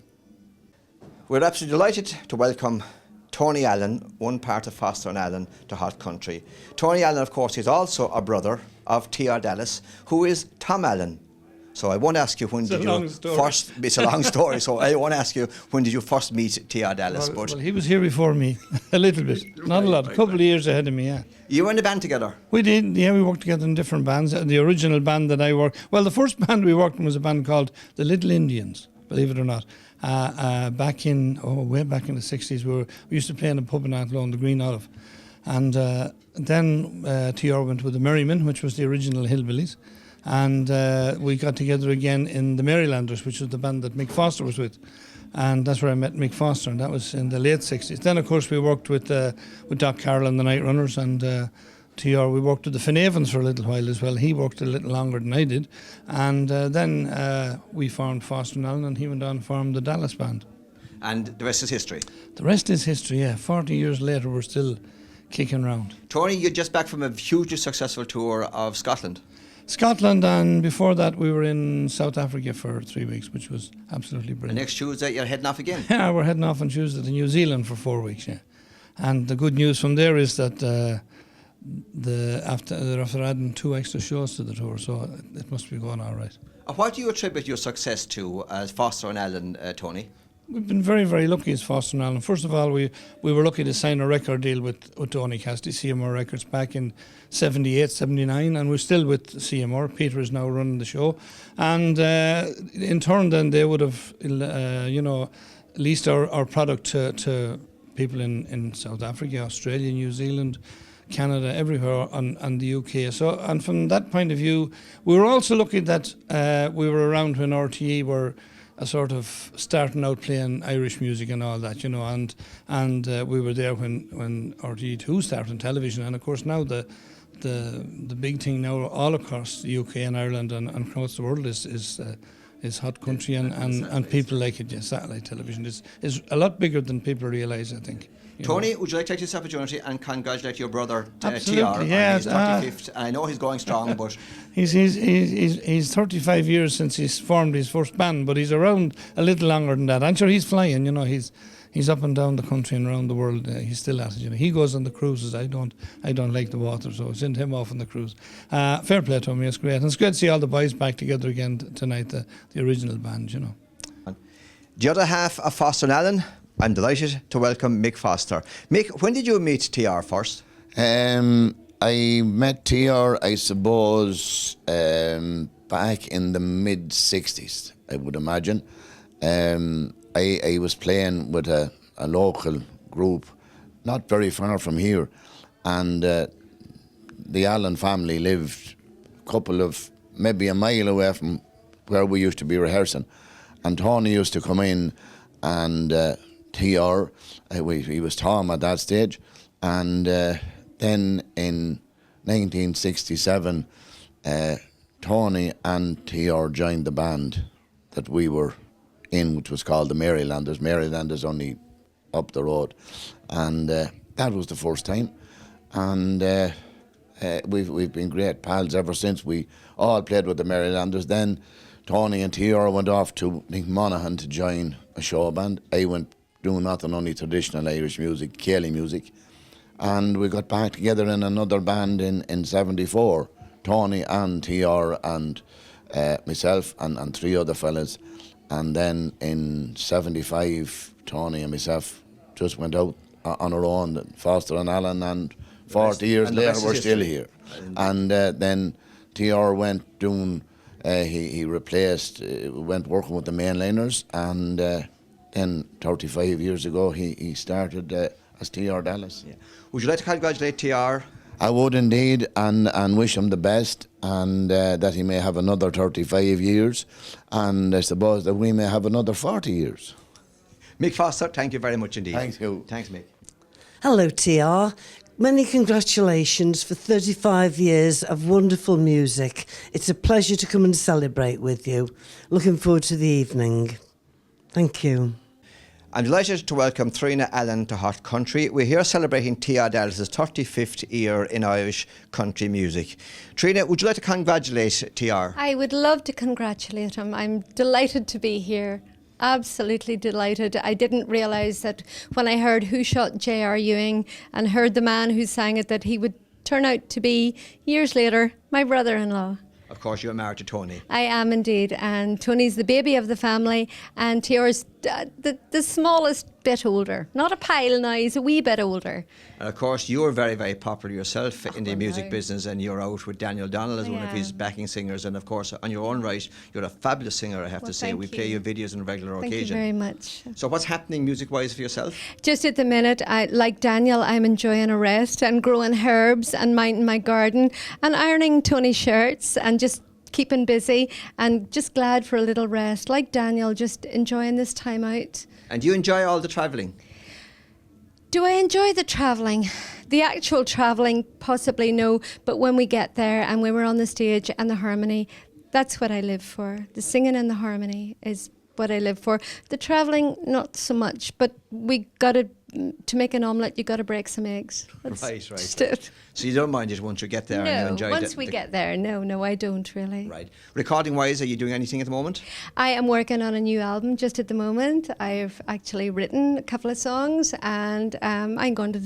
We're absolutely delighted to welcome Tony Allen, one part of Foster and Allen, to Hot Country. Tony Allen, of course, is also a brother of TR Dallas, who is Tom Allen. So I won't ask you when did you first. It's a long story. So I won't ask you when did you first meet TR Dallas. Well, he was here before me, a little bit, not a lot, a couple of years ahead of me. Yeah. You were in the band together. We did. Yeah, we worked together in different bands. The original band that I worked, well, the first band we worked in was a band called the Little Indians, believe it or not. back in, way back in the 60s. We used to play in a pub in Athlone, the Green Olive. And then TR went with the Merrymen, which was the original Hillbillies. And we got together again in the Marylanders, which was the band that Mick Foster was with. And that's where I met Mick Foster, and that was in the late 60s. Then, of course, we worked with Doc Carroll and the Night Runners, and TR, we worked with the Finavens for a little while as well. He worked a little longer than I did. And then we formed Foster and Allen, and he went on and formed the Dallas Band. And the rest is history? The rest is history, yeah. 40 years later, we're still kicking around. Tony, you're just back from a hugely successful tour of Scotland. Scotland, and before that we were in South Africa for 3 weeks, which was absolutely brilliant. And next Tuesday you're heading off again? Yeah, we're heading off on Tuesday to New Zealand for 4 weeks, yeah. And the good news from there is that they're after adding 2 extra shows to the tour, so it must be going all right. What do you attribute your success to as Foster and Allen, Tony? We've been very, very lucky as Foster and Allen. First of all, we were lucky to sign a record deal with Tony Cassidy, CMR Records, back in 78, 79, and we're still with CMR. Peter is now running the show. And in turn then they would have, leased our product to people in South Africa, Australia, New Zealand, Canada, everywhere, and the UK. So, and from that point of view, we were also lucky that we were around when RTE were a sort of starting out playing Irish music and all that, and we were there when RTE2 started on television, and of course now the big thing now all across the UK and Ireland and across the world is hot country and people like it. Yeah, satellite television is a lot bigger than people realise, I think. Tony, would you like to take this opportunity and congratulate your brother TR on his yeah, 35th? I know he's going strong, but he's 35 years since he's formed his first band, but he's around a little longer than that. I'm sure he's flying. He's up and down the country and around the world. He's still at it. He goes on the cruises. I don't like the water, so I send him off on the cruise. Fair play to him. It's great, and it's great to see all the boys back together again tonight. The original band, The other half of Foster and Allen, I'm delighted to welcome Mick Foster. Mick, when did you meet TR first? I met TR, I suppose, back in the mid-60s, I would imagine. I was playing with a local group, not very far from here, and the Allen family lived maybe a mile away from where we used to be rehearsing. And Tony used to come in, and TR, he was Tom at that stage, and then in 1967, Tony and TR joined the band that we were in, which was called the Marylanders. Marylanders only up the road, and that was the first time, and we've been great pals ever since. We all played with the Marylanders. Then Tony and TR went off to Monaghan to join a show band. I went doing nothing, only traditional Irish music, Cayley music, and we got back together in another band in 74, Tony and TR and myself and 3 other fellas. And then in 75, Tony and myself just went out on our own, Foster and Allen, and 40 years later we're still here. And then TR went doing, he replaced, went working with the mainliners, and then 35 years ago he started as TR Dallas. Yeah. Would you like to congratulate TR? I would indeed, and wish him the best, and that he may have another 35 years, and I suppose that we may have another 40 years. Mick Foster, thank you very much indeed. Thank you. Thanks, Mick. Hello, TR. Many congratulations for 35 years of wonderful music. It's a pleasure to come and celebrate with you. Looking forward to the evening. Thank you. I'm delighted to welcome Trina Allen to Hot Country. We're here celebrating TR Dallas's 35th year in Irish country music. Trina, would you like to congratulate TR? I would love to congratulate him. I'm delighted to be here. Absolutely delighted. I didn't realise that when I heard Who Shot J.R. Ewing and heard the man who sang it, that he would turn out to be, years later, my brother-in-law. Of course, you're married to Tony. I am indeed, and Tony's the baby of the family, and TR's the smallest bit older. Not a pile now, he's a wee bit older. And of course, you're very, very popular yourself in the music business, and you're out with Daniel Donnell as one of his backing singers. And of course, on your own right, you're a fabulous singer, I have to say. thank We play you. your videos on a regular Thank occasion. you very much. So what's happening music-wise for yourself? Just at the minute, like Daniel, I'm enjoying a rest and growing herbs and minding my garden and ironing Tony shirts and just keeping busy and just glad for a little rest. Like Daniel, just enjoying this time out. And do you enjoy all the travelling? Do I enjoy the travelling? The actual travelling, possibly no, but when we get there and when we're on the stage and the harmony, that's what I live for. The singing and the harmony is what I live for. The travelling, not so much, but we got to make an omelette, you got to break some eggs. That's Right. just it. So you don't mind it once you get there and you No, enjoy once we get there, no, I don't really. Right. Recording-wise, are you doing anything at the moment? I am working on a new album just at the moment. I've actually written a couple of songs and I'm going to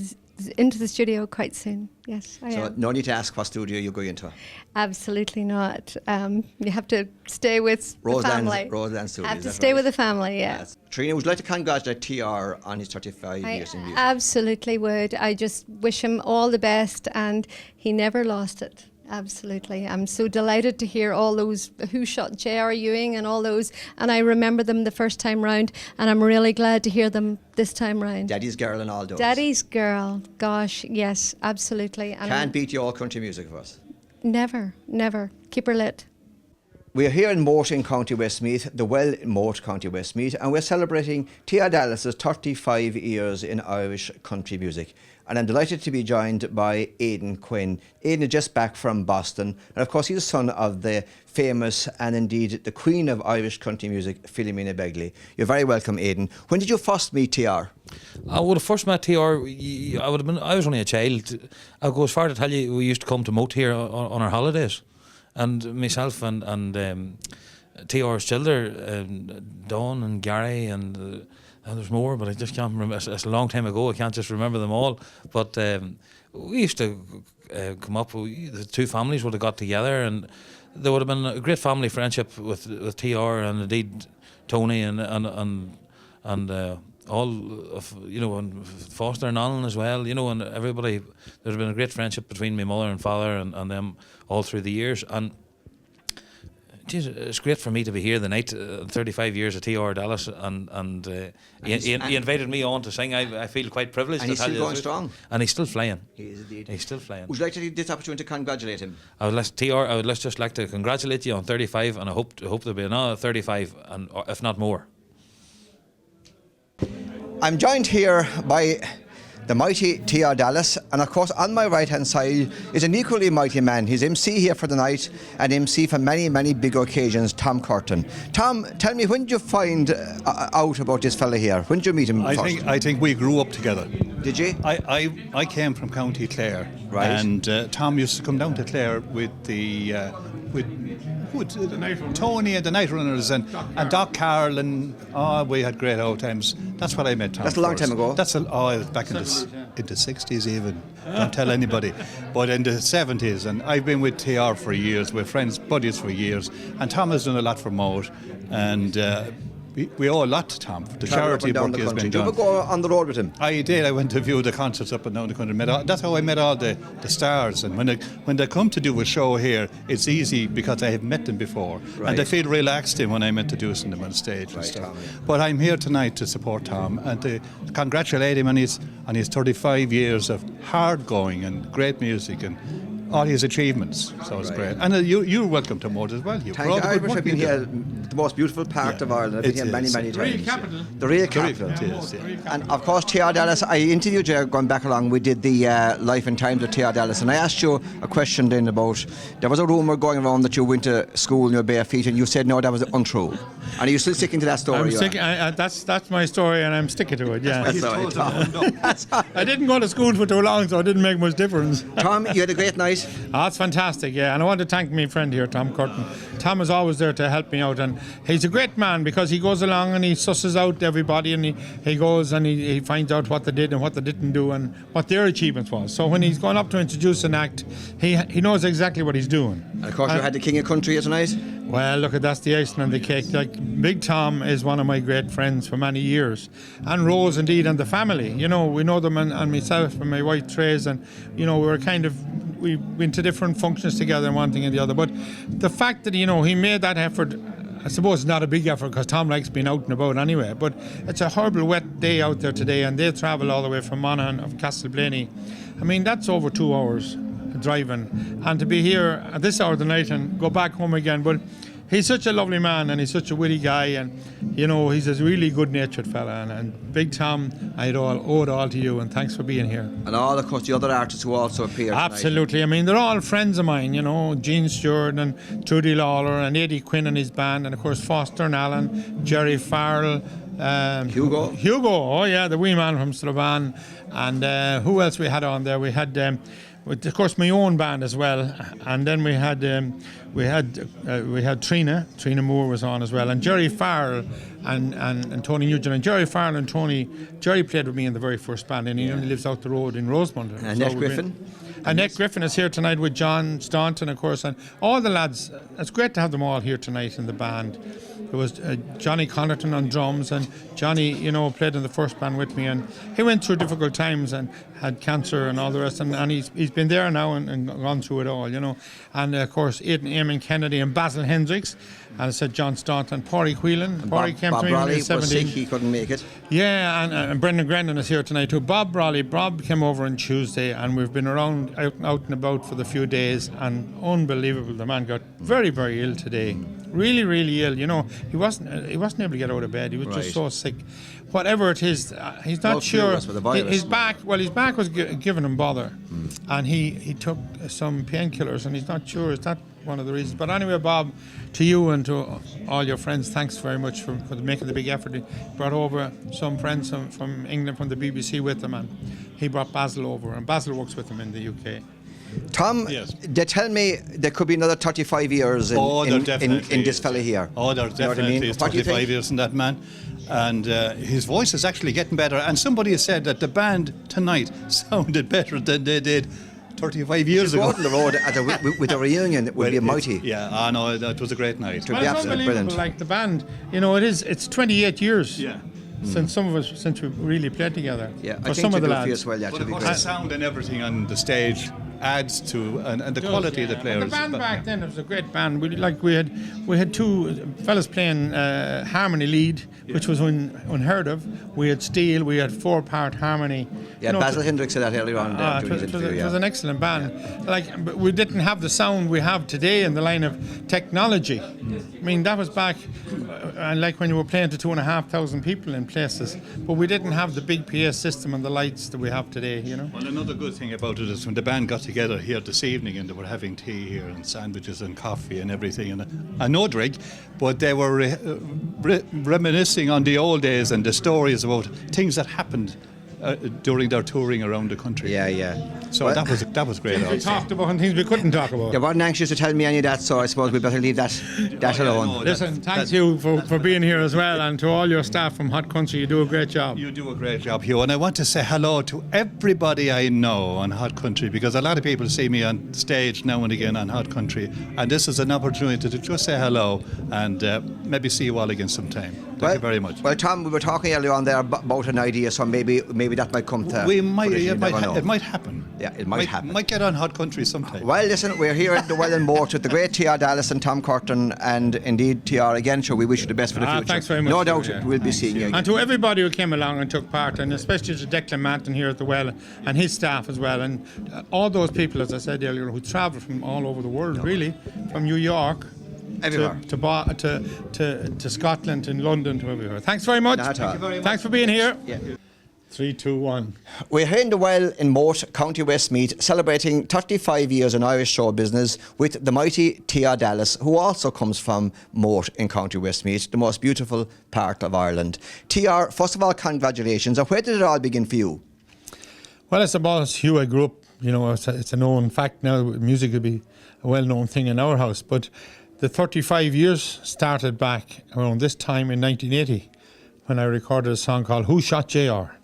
into the studio quite soon. Yes, I So am. no need to ask what studio you're going into. Absolutely not. You have to stay with the family. Roseland Studios. Have to that's stay right. with the family, yeah. Trina, would you like to congratulate TR on his 35 I years in music? absolutely would. I just wish him all the best and he never lost it. Absolutely. I'm so delighted to hear all those Who Shot J.R. Ewing and all those, and I remember them the first time round, and I'm really glad to hear them this time round. Daddy's Girl and all those. Daddy's Girl, gosh, yes, absolutely. And Can't beat you all country music of us. never. Keep her lit. We are here in Moat in County Westmeath, the well in Moat, County Westmeath, and we're celebrating Tia Dallas's 35 years in Irish country music. And I'm delighted to be joined by Aidan Quinn. Aidan is just back from Boston, and of course he's the son of the famous and indeed the queen of Irish country music, Philomena Begley. You're very welcome, Aidan. When did you first meet TR? I would have first met TR. I was only a child. I'll go as far to tell you we used to come to Moat here on our holidays, and myself and TR's children, Dawn and Gary and there's more, but I just can't remember. It's a long time ago. I can't just remember them all. But we used to come up. The two families would have got together, and there would have been a great family friendship with TR and indeed Tony and all of, and Foster and Alan as well, and everybody. There's been a great friendship between my mother and father and them all through the years. And geez, it's great for me to be here the night, 35 years of T.R. Dallas, and he invited me on to sing. I feel quite privileged. And he's to tell still you going the truth. strong. And he's still flying. He is indeed. He's still flying. Would you like to take this opportunity to congratulate him? I would just like to congratulate you on 35, and I hope there'll be another 35, and if not more. I'm joined here by the mighty T.R. Dallas, and of course on my right hand side is an equally mighty man. He's MC here for the night and MC for many, many big occasions, Tom Curtin. Tom, tell me, when did you find out about this fella here? When did you meet him first? I think we grew up together. Did you? I came from County Clare, right? And Tom used to come down to Clare with Tony and the Night Runners and Doc Carroll, and we had great old times. That's what I met Tom. That's a long time ago. It was back in the 60s even. Don't tell anybody. But in the 70s, and I've been with TR for years. We're friends, buddies for years, and Tom has done a lot for Moat, and we owe a lot to Tom. The charity work has been done. Did you ever go on the road with him? I did. I went to view the concerts up and down the country. That's how I met all the stars. And when they come to do a show here, it's easy because I have met them before. Right. And I feel relaxed when I'm introducing them on stage and stuff. But I'm here tonight to support Tom and to congratulate him on his 35 years of hard going and great music and all his achievements. So it's great. And you're welcome to Moat as well. Thank you. I wish I've been here, the most beautiful part of Ireland. I've been here many, many times. The real capital. It is, yeah. And of course, T.R. Dallas, I interviewed you going back along. We did the Life and Times of T.R. Dallas, and I asked you a question then about, there was a rumour going around that you went to school in your bare feet, and you said no, that was untrue. And are you still sticking to that story? That's my story, and I'm sticking to it. Yeah. That's right. I didn't go to school for too long, so it didn't make much difference. Tom, you had a great night. That's fantastic, yeah. And I want to thank my friend here, Tom Curtin. Tom is always there to help me out, and he's a great man because he goes along and he susses out everybody, and he goes and he finds out what they did and what they didn't do and what their achievements was. So when he's going up to introduce an act, he knows exactly what he's doing. And of course, you had the King of Country here tonight. Well, look, that's the icing on the cake. Like, Big Tom is one of my great friends for many years, and Rose, indeed, and the family. You know, we know them, and myself and my wife Trace, and you know, we went to different functions together, and one thing and the other. But the fact that he made that effort. I suppose it's not a big effort because Tom likes being out and about anyway, but it's a horrible wet day out there today, and they travel all the way from Monaghan of Castleblaney. I mean, that's over 2 hours driving, and to be here at this hour of the night and go back home again. But he's such a lovely man, and he's such a witty guy, and he's a really good-natured fella. And Big Tom, I owe it all to you, and thanks for being here. And all, of course, the other artists who also appear tonight. Absolutely. I mean, they're all friends of mine, Gene Stewart and Trudy Lawler and Eddie Quinn and his band, and of course Foster and Allen, Jerry Farrell, Hugo, oh yeah, the wee man from Strabane, and who else we had on there? We had of course my own band as well, and then we had Trina Moore was on as well, and Jerry Farrell and Tony Nugent. And Jerry Farrell and Jerry played with me in the very first band, and he only lives out the road in Rosemont. And Annette Griffin. Annette Griffin is here tonight with John Staunton, of course, and all the lads. It's great to have them all here tonight in the band. There was Johnny Connaughton on drums, and Johnny, played in the first band with me, and he went through difficult times and had cancer and all the rest, and he's been there now and gone through it all, And of course, Eamon Kennedy and Basil Hendricks, and I said John Staunton, Pádraig Whelan. Pádraig came to me when he was 17. Was sick, he couldn't make it. Yeah, and Brendan Grennan is here tonight too. Bob Brawley. Bob came over on Tuesday, and we've been around out and about for the few days, and unbelievable. The man got very, very ill today. Really, really ill. He wasn't able to get out of bed. He was just so sick. Whatever it is, he's not sure. His back was giving him bother, and he took some painkillers, and he's not sure. Is that one of the reasons? But anyway, Bob, to you and to all your friends, thanks very much for making the big effort. He brought over some friends from England, from the BBC with him, and he brought Basil over, and Basil works with him in the UK. Tom, they tell me there could be another 35 years in this fella here. Oh, there definitely is 35 years in that man. And his voice is actually getting better. And somebody has said that the band tonight sounded better than they did 35 years ago. On the road with a reunion, it would be mighty. Yeah, I know, that was a great night. It would be absolutely brilliant. Like the band, it's 28 years. Yeah. Since we really played together. Yeah, for some of the lads. As well, yeah, but of course, the sound and everything on the stage adds to and the quality of the players. But the band back then, it was a great band. We had two fellas playing harmony lead, which was unheard of. We had steel. We had 4-part harmony. Yeah, Basil Hendricks said that earlier on. It was an excellent band. But we didn't have the sound we have today in the line of technology. I mean, that was back, like when you were playing to 2,500 people in places. But we didn't have the big PA system and the lights that we have today. Well, another good thing about it is when the band got together here this evening, and they were having tea here and sandwiches and coffee and everything, and no drink, but they were reminiscing on the old days and the stories about things that happened during their touring around the country. Yeah. So that was great. Things we talked about and things we couldn't talk about. They weren't anxious to tell me any of that, so I suppose we better leave that alone. No, listen, thanks you for being here as well, and to all your staff from Hot Country. You do a great job. You do a great job, Hugh, and I want to say hello to everybody I know on Hot Country, because a lot of people see me on stage now and again on Hot Country, and this is an opportunity to just say hello and maybe see you all again sometime. Thank you very much. Well, Tom, we were talking earlier on there about an idea, so maybe that might come to. It might happen. Yeah, it might happen. Might get on Hot Country sometime. Well, listen, we're here at the Well and Moat with the great T.R. Dallas and Tom Curtin, and indeed, T.R. again, sure, we wish you the best for the future. Thanks very much. No doubt we'll be seeing you again. And to everybody who came along and took part, and especially to Declan Manton here at the Well, and his staff as well, and all those people, as I said earlier, who travel from all over the world, really, from New York. Everywhere. To Scotland, and London, to everywhere. Thanks very much. Thank you very much. Thanks for being here. Yeah. 3, 2, 1. We're here in the Well in Moat, County Westmeath, celebrating 35 years in Irish show business with the mighty T.R. Dallas, who also comes from Moat in County Westmeath, the most beautiful part of Ireland. T.R., first of all, congratulations. And where did it all begin for you? Well, I suppose, Hugh, I grew up, it's a known fact now. Music would be a well-known thing in our house. But the 35 years started back around this time in 1980 when I recorded a song called Who Shot J.R.?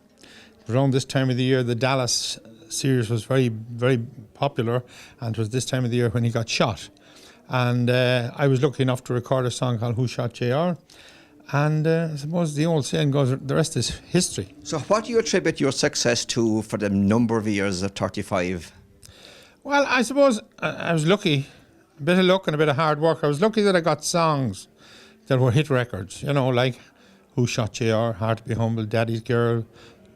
Around this time of the year, the Dallas series was very, very popular, and it was this time of the year when he got shot. And I was lucky enough to record a song called Who Shot JR. And I suppose the old saying goes, the rest is history. So what do you attribute your success to for the number of years of 35? Well, I suppose I was lucky, a bit of luck and a bit of hard work. I was lucky that I got songs that were hit records, you know, like Who Shot JR, Hard to Be Humble, Daddy's Girl,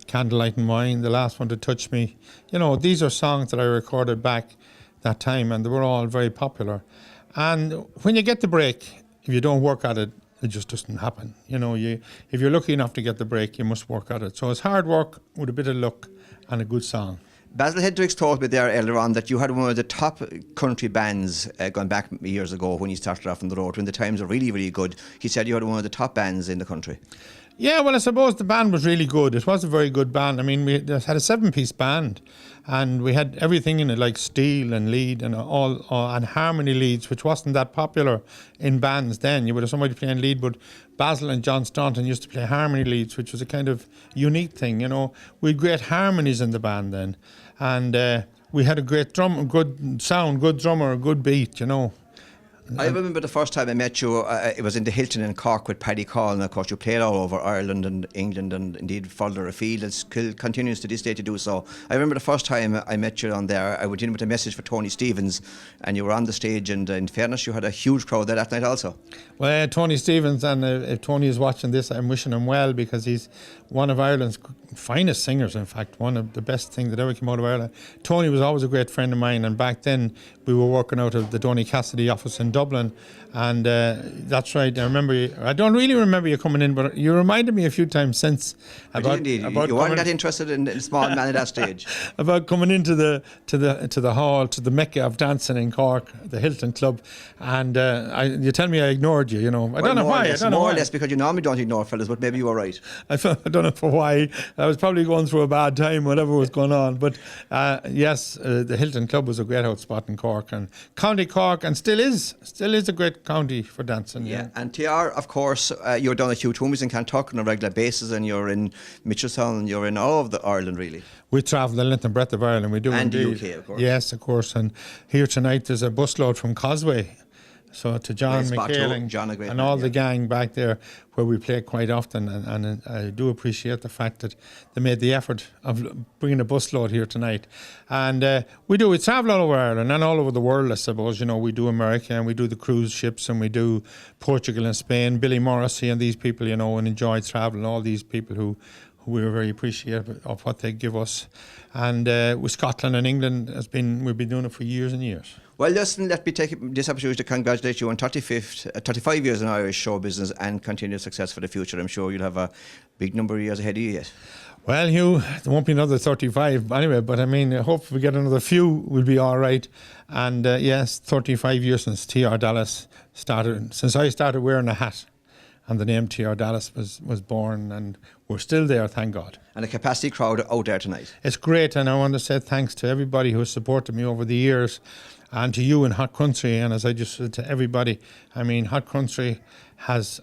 Candlelight and Wine, The Last One to Touch Me. You know, these are songs that I recorded back that time, and they were all very popular. And when you get the break, if you don't work at it, it just doesn't happen. You know, if you're lucky enough to get the break, you must work at it. So it's hard work with a bit of luck and a good song. Basil Hendricks told me there earlier on that you had one of the top country bands going back years ago when you started off on the road, when the times were really, really good. He said you had one of the top bands in the country. Yeah, well, I suppose the band was really good. It was a very good band. I mean, we had a 7-piece band, and we had everything in it, like steel and lead and and harmony leads, which wasn't that popular in bands then. You would have somebody playing lead, but Basil and John Staunton used to play harmony leads, which was a kind of unique thing, you know. We had great harmonies in the band then, and we had a great good sound, good drummer, a good beat, you know. I remember the first time I met you, it was in the Hilton in Cork with Paddy Call, and of course you played all over Ireland and England and indeed further afield. It still continues to this day to do so. I remember the first time I met you on there, I went in with a message for Tony Stevens, and you were on the stage, and in fairness, you had a huge crowd there that night also. Well, Tony Stevens, and if Tony is watching this, I'm wishing him well, because he's one of Ireland's finest singers, in fact, one of the best things that ever came out of Ireland. Tony was always a great friend of mine, and back then we were working out of the Donny Cassidy office in Dublin, and that's right. I don't really remember you coming in, but you reminded me a few times since about you weren't that interested in a small man at that stage. About coming into the hall, to the Mecca of dancing in Cork, the Hilton Club, and you tell me I ignored you. You know, I don't know why. More or less because you normally don't ignore fellas, but maybe you were right. I don't know for why. I was probably going through a bad time, whatever was going on. But yes, the Hilton Club was a great hot spot in Cork, and County Cork, and still is a great county for dancing. Yeah, and TR, of course, you're down at Hugh O'Brien in Kantuck on a regular basis, and you're in Mitchelstown, and you're in all of Ireland, really. We travel the length and breadth of Ireland. We do, and indeed. the UK, of course. Yes, of course. And here tonight there's a busload from Causeway. So to John McHale and all the gang back there, where we play quite often, and I do appreciate the fact that they made the effort of bringing a busload here tonight. And we travel all over Ireland and all over the world, I suppose. You know, we do America, and we do the cruise ships, and we do Portugal and Spain. Billy Morrissey and these people, you know, and enjoy traveling. All these people who we are very appreciative of what they give us. And with Scotland and England, we've been doing it for years and years. Well, listen, let me take this opportunity to congratulate you on 35 years in Irish show business and continued success for the future. I'm sure you'll have a big number of years ahead of you yet. Well, Hugh, there won't be another 35 anyway, but I mean, I hope if we get another few, we'll be all right. And yes, 35 years since TR Dallas started, since I started wearing a hat. And the name TR Dallas was born, and we're still there, thank God. And a capacity crowd out there tonight. It's great, and I want to say thanks to everybody who has supported me over the years, and to you in Hot Country, and as I just said to everybody, I mean, Hot Country has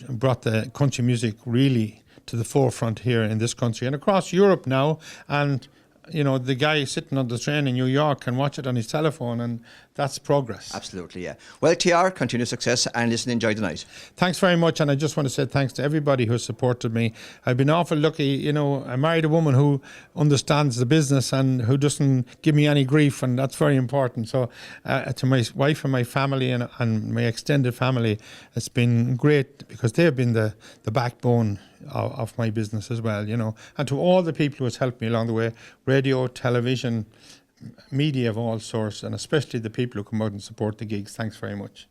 brought the country music really to the forefront here in this country and across Europe now, and you know, the guy sitting on the train in New York can watch it on his telephone, and that's progress. Absolutely, yeah. Well, TR, continued success, and listen, enjoy the night. Thanks very much, and I just want to say thanks to everybody who supported me. I've been awful lucky, you know, I married a woman who understands the business and who doesn't give me any grief, and that's very important. So to my wife and my family and my extended family, it's been great, because they've been the backbone of my business as well, you know. And to all the people who has helped me along the way, radio, television, media of all sorts, and especially the people who come out and support the gigs. Thanks very much.